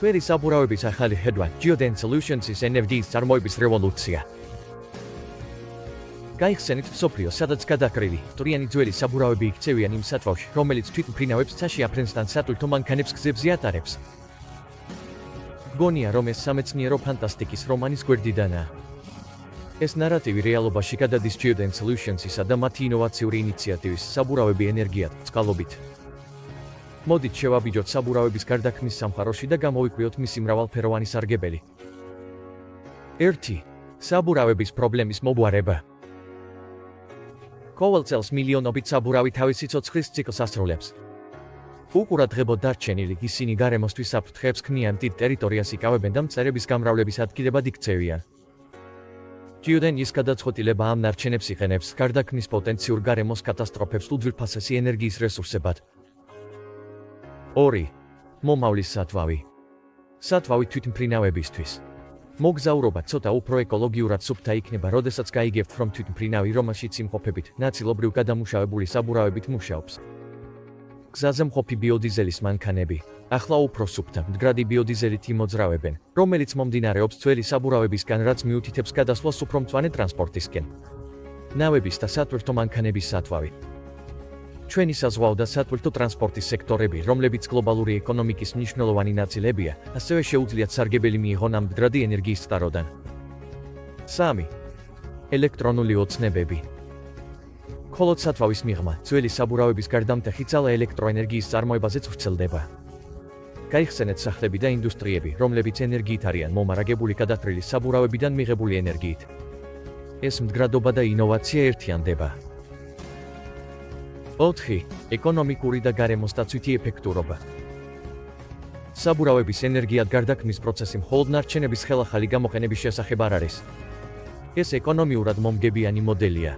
Ძველი საბურავების ახალი ხედვა Geoden Solutions-ის ენერგიის წარმოების რევოლუცია. გაიხსენით მსოფლიო, სადაც გადაკრილი, ტურიანი ძველი საბურავები იქცევიან იმ სათვალში, რომელიც თვითმფრინავებს ცაში აფრენსთან სატვირთო მანქანებს გზებზე ატარებს. გონია, რომ ეს სამეცნიერო ფანტასტიკის რომანის გვერდიდანაა. ეს ნარატივი რეალობაში გადადის Geoden Solutions-ისა და მათი ინოვაციური ინიციატივის საბურავები ენერგიად, წყალობით. მოდით შევაბიჯოთ საბურავების გარდაქმნის სამყაროში და გამოვიკვლიოთ მისი მრავალფეროვანი სარგებელი. 1. საბურავების პრობლემის მოგვარება. ყოველ წელს მილიონობით საბურავი თავის სიცოცხლის ციკლს ასრულებს. უყურადღებოდ დარჩენილი ისინი გარემოსთვის საფრთხეებს ქმნიან დიდ ტერიტორიას იკავებენ და მწერების გამრავლების ადგილებად იქცევიან. Geoden ის გადაწყვეტილება ამ ნარჩენებს იყენებს გარდაქმნის პოტენციურ გარემოს კატასტროფებს უძვირფასესი ენერგიის რესურსებად. 2. მომავლის სათვავი. სათვავი თვითმფრინავებისთვის. მოგზაურობა ცოტა უფრო ეკოლოგიურად სუფთა იქნება, როდესაც გაიგებთ, რომ თვითმფრინავი, რომელშიც იმყოფებით, ნაწილობრივ გადამუშავებული საბურავებით მუშაობს. გზაზე მყოფი ბიოდიზელის მანქანები ახლა უფრო სუფთა, მდგრადი ბიოდიზელით იმოძრავებენ, რომელიც მომდინარეობს ძველი საბურავებისგან, რაც მიუთითებს გადასვლას უფრო მწვანე ტრანსპორტისკენ. ნავების და სატვირთო მანქანების სათვავი. ჩვენი საზღვაო და სატვირთო ტრანსპორტის სექტორები, რომლებიც გლობალური ეკონომიკის მნიშვნელოვანი ნაწილებია, ასევე შეუძლიათ სარგებელი მიიღონ ამ მდგრადი ენერგიის წყაროდან. 3. ელექტრონული ოცნებები. მხოლოდ სათვავის მიღმა, ძველი საბურავების გარდამტეხი ძალა ელექტროენერგიის წარმოებაზეც ვრცელდება. გაიხსენეთ სახლები და ინდუსტრიები, რომლებიც ენერგიით არიან მომარაგებული გადათვლილი საბურავებიდან მიღებული ენერგიით. ეს მდგრადობა და ინოვაცია ერთიანდება. 4. ეკონომიკური და გარემოსდაცვითი ეფექტურობა. საბურავების ენერგიად გარდაქმნის პროცესი მხოლოდ ნარჩენების ხელახალი გამოყენების შესახებ არ არის. ეს ეკონომიურად მომგებიანი მოდელია.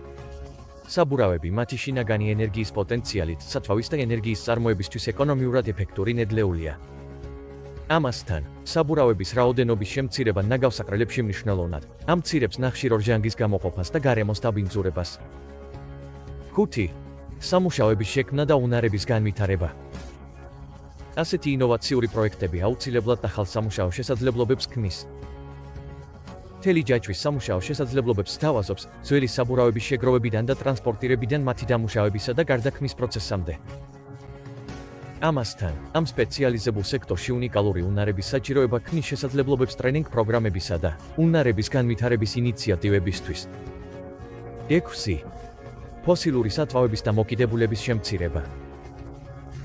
საბურავები მათი შინაგანი ენერგიის პოტენციალით სათვავის და ენერგიის წარმოებისთვის ეკონომიურად ეფექტური ნედლეულია. ამასთან, საბურავების რაოდენობის შემცირება ნაგავსაყრელებში მნიშვნელოვნად ამცირებს ნახშირორჟანგის გამოყოფას და გარემოს დაბინძურებას. 5. სამუშაოების შექმნა და უნარების განვითარება. ასეთი ინოვაციური პროექტები აუცილებლად ახალ სამუშაო შესაძლებლობებს ქმნის. მთელი ჯაჭვის სამუშაო შესაძლებლობებს სთავაზობს ძველი საბურავების შეგროვებიდან და ტრანსპორტირებიდან მათი დამუშავებისა და გარდაქმნის პროცესამდე. ამასთან, ამ სპეციალიზებულ სექტორში უნიკალური უნარების საჭიროება ქმნის შესაძლებლობებს ტრენინგ პროგრამებისა და უნარების განვითარების ინიციატივებისთვის. 6. ფოსილური სათვავების და მოკიდებულების შემცირება.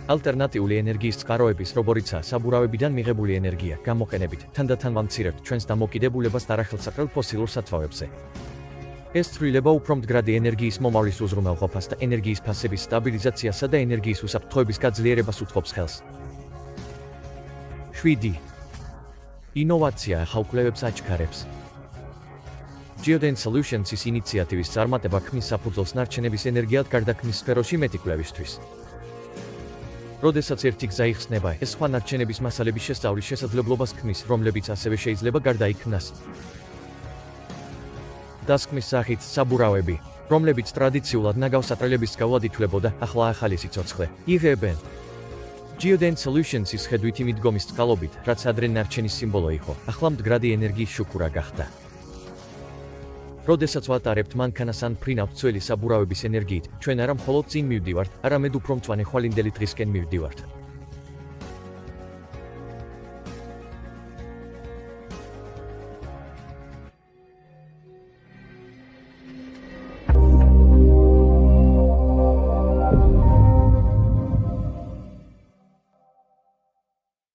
ალტერნატიული ენერგიის წყაროების, როგორიცაა საბურავებიდან მიღებული ენერგია, გამოყენებით თანდათან ვამცირებთ ჩვენს დამოკიდებულებას არახელსაყრელ ფოსილურ სათვავებზე. ეს ცვლილება უფრო მდგრადი ენერგიის მომავლის უზრუნველყოფას და ენერგიის ფასების სტაბილიზაციასა და ენერგიის უსაფრთხოების გაძლიერებას უთხოვს ხელს. 7. ინოვაცია ახალ კვლევებს აჩქარებს. Geoden Solutions-ის ინიციატივის წარმატება ქმნის საფუძველს ნარჩენების ენერგიად გარდაქმნის სფეროში მეტი კვლევისთვის. როდესაც ერთი გზა იხსნება, ეს სხვა ნარჩენების მასალების შესწავლის შესაძლებლობას ქმნის, რომლებიც ასევე შეიძლება გარდაიქმნას. დასკვნის სახით საბურავები, რომლებიც ტრადიციულად ნაგავსაყრელების გავლად ითვლებოდა, ახლა ახალი სიცოცხლე იღებენ. Geoden Solutions-ის ხედვით იმიდგომის წყალობით, რაც ადრე ნარჩენის სიმბოლო იყო, ახლა მდგრადი ენერგიის შუქურა გახდა. როდესაც ვატარებთ მანქანას ან მფრინავთ ძველი საბურავების ენერგიით, ჩვენ არა მხოლოდ წინ მივდივართ, არამედ უფრო მწვანე ხვალინდელი დღისკენ მივდივართ.